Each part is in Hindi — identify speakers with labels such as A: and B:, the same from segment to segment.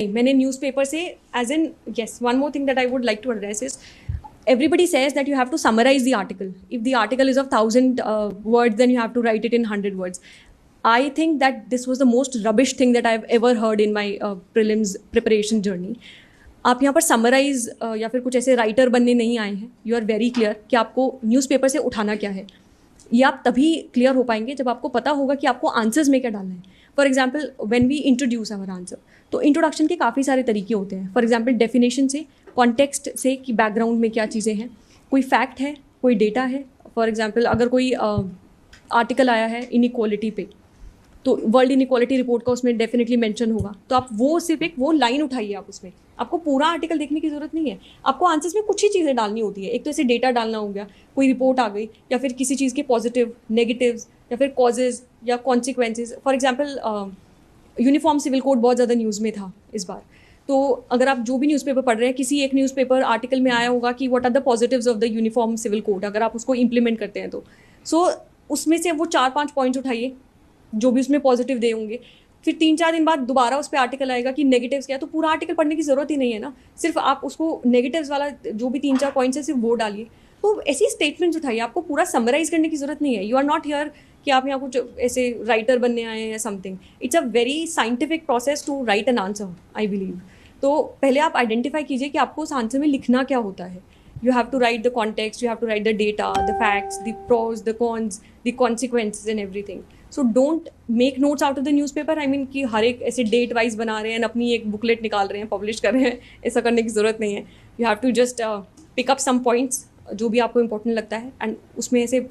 A: मैंने न्यूज़पेपर से as in yes, one more thing that I would like to address is everybody says that you have to summarize the article. If the article is of 1,000 words, then you have to write it in 100 words. I think that this was the most rubbish thing that I've ever heard in my prelims preparation journey. आप यहाँ पर समराइज या फिर कुछ ऐसे राइटर बनने नहीं आए हैं. यू आर वेरी क्लियर कि आपको न्यूज़पेपर से उठाना क्या है. ये आप तभी क्लियर हो पाएंगे जब आपको पता होगा कि आपको आंसर्स में क्या डालना है. For example when we introduce our answer, तो इंट्रोडक्शन के काफ़ी सारे तरीके होते हैं. फॉर एग्जाम्पल डेफिनेशन से, कॉन्टेक्स्ट से कि बैकग्राउंड में क्या चीज़ें हैं, कोई फैक्ट है, कोई डेटा है. फॉर एग्जाम्पल अगर कोई आर्टिकल आया है इनइक्वालिटी पे, तो वर्ल्ड इनइक्वालिटी रिपोर्ट का उसमें डेफिनेटली मेंशन होगा. तो आप वो सिर्फ एक वो लाइन उठाइए. आप उसमें आपको पूरा आर्टिकल देखने की ज़रूरत नहीं है. आपको आंसर्स में कुछ ही चीज़ें डालनी होती है. एक तो ऐसे डेटा डालना हो गया, कोई रिपोर्ट आ गई, या फिर किसी चीज़ के पॉजिटिव, नेगेटिव्स, या फिर कॉजेज़ या consequences. For example uniform civil code बहुत ज़्यादा न्यूज़ में था इस बार. तो अगर आप जो भी न्यूज़पेपर पढ़ रहे हैं, किसी एक न्यूज़पेपर आर्टिकल में आया होगा कि what are the positives of the uniform civil code. अगर आप उसको इम्प्लीमेंट करते हैं तो उसमें से वो 4-5 पॉइंट्स उठाइए जो भी उसमें पॉजिटिव दे होंगे. फिर 3-4 दिन बाद दोबारा उस पर आर्टिकल आएगा कि नेगेटिव्स क्या है, तो पूरा आर्टिकल पढ़ने की ज़रूरत ही नहीं है ना. सिर्फ आप उसको नेगेटिव्स वाला जो भी 3-4 पॉइंट्स है सिर्फ वो डालिए. तो ऐसी स्टेटमेंट्स उठाइए. आपको पूरा समराइज़ करने की ज़रूरत नहीं है. यू आर नॉट हियर कि आप यहाँ कुछ ऐसे राइटर बनने आए हैं या something. It's a very scientific process to write an answer, I believe. तो पहले आप आइडेंटिफाई कीजिए कि आपको उस आंसर में लिखना क्या होता है. You have to write the context, you have to write the data, the facts, the pros, the cons, the consequences and everything. So don't make notes out of the newspaper. I mean कि हर एक ऐसे डेट वाइज बना रहे हैं, अपनी एक बुकलेट निकाल रहे हैं, पब्लिश कर रहे हैं. ऐसा करने की ज़रूरत नहीं है. You have to just pick up some points जो भी आपको इंपॉर्टेंट लगता है. एंड उसमें ऐसे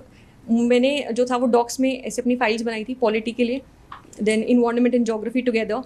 A: मैंने जो था वो डॉक्स में ऐसे अपनी फाइल्स बनाई थी पॉलिटी के लिए, then environment and geography together,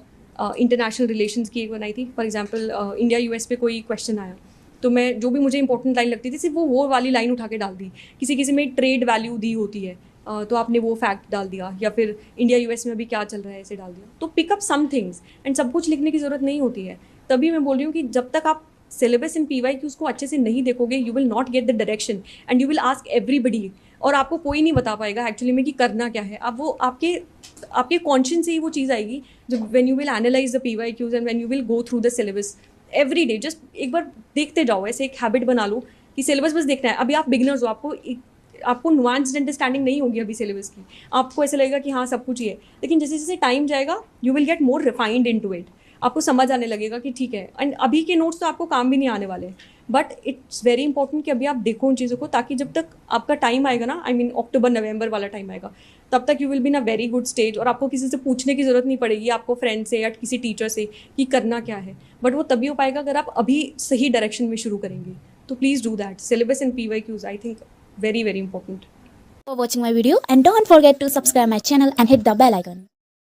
A: international relations की एक बनाई थी. फॉर एग्जाम्पल इंडिया यूएस पे कोई क्वेश्चन आया तो मैं जो भी मुझे इंपॉर्टेंट लाइन लगती थी सिर्फ वो वाली लाइन उठा के डाल दी. किसी में ट्रेड वैल्यू दी होती है तो आपने वो फैक्ट डाल दिया, या फिर इंडिया यूएस में अभी क्या चल रहा है ऐसे डाल दिया. तो पिकअप सम थिंग्स. एंड सब कुछ लिखने की ज़रूरत नहीं होती है. तभी मैं बोल रही हूँ कि जब तक आप सिलेबस इन PYQs को अच्छे से नहीं देखोगे, you will not get the direction and you will ask everybody. और आपको कोई नहीं बता पाएगा एक्चुअली में कि करना क्या है. आप वो आपके कॉन्शियस से ही वो चीज़ आएगी जब when you will analyse the PYQs and when you will go through the syllabus every day. Just एक बार देखते जाओ. ऐसे एक हैबिट बना लो कि सिलेबस बस देखना है. अभी आप बिगिनर्स हो, आपको नुआंस्ड अंडरस्टैंडिंग नहीं होगी अभी सिलेबस की. आपको ऐसे लगेगा कि हाँ सब कुछ ही है. लेकिन जैसे जैसे टाइम जाएगा you will get more refined into it. आपको समझ आने लगेगा कि ठीक है. एंड अभी के नोट्स तो आपको काम भी नहीं आने वाले. बट इट्स वेरी इंपॉर्टेंट कि अभी आप देखो उन चीज़ों को, ताकि जब तक आपका टाइम आएगा ना, आई मीन अक्टूबर-नवंबर वाला टाइम आएगा, तब तक you will be in a very good stage. और आपको किसी से पूछने की ज़रूरत नहीं पड़ेगी, आपको फ्रेंड से या किसी टीचर से कि करना क्या है. बट वो तभी हो पाएगा अगर आप अभी सही डायरेक्शन में शुरू करेंगे. तो please do that. Syllabus in PYQs I think very very important.
B: For watching my video and don't forget to subscribe my channel and hit the bell icon.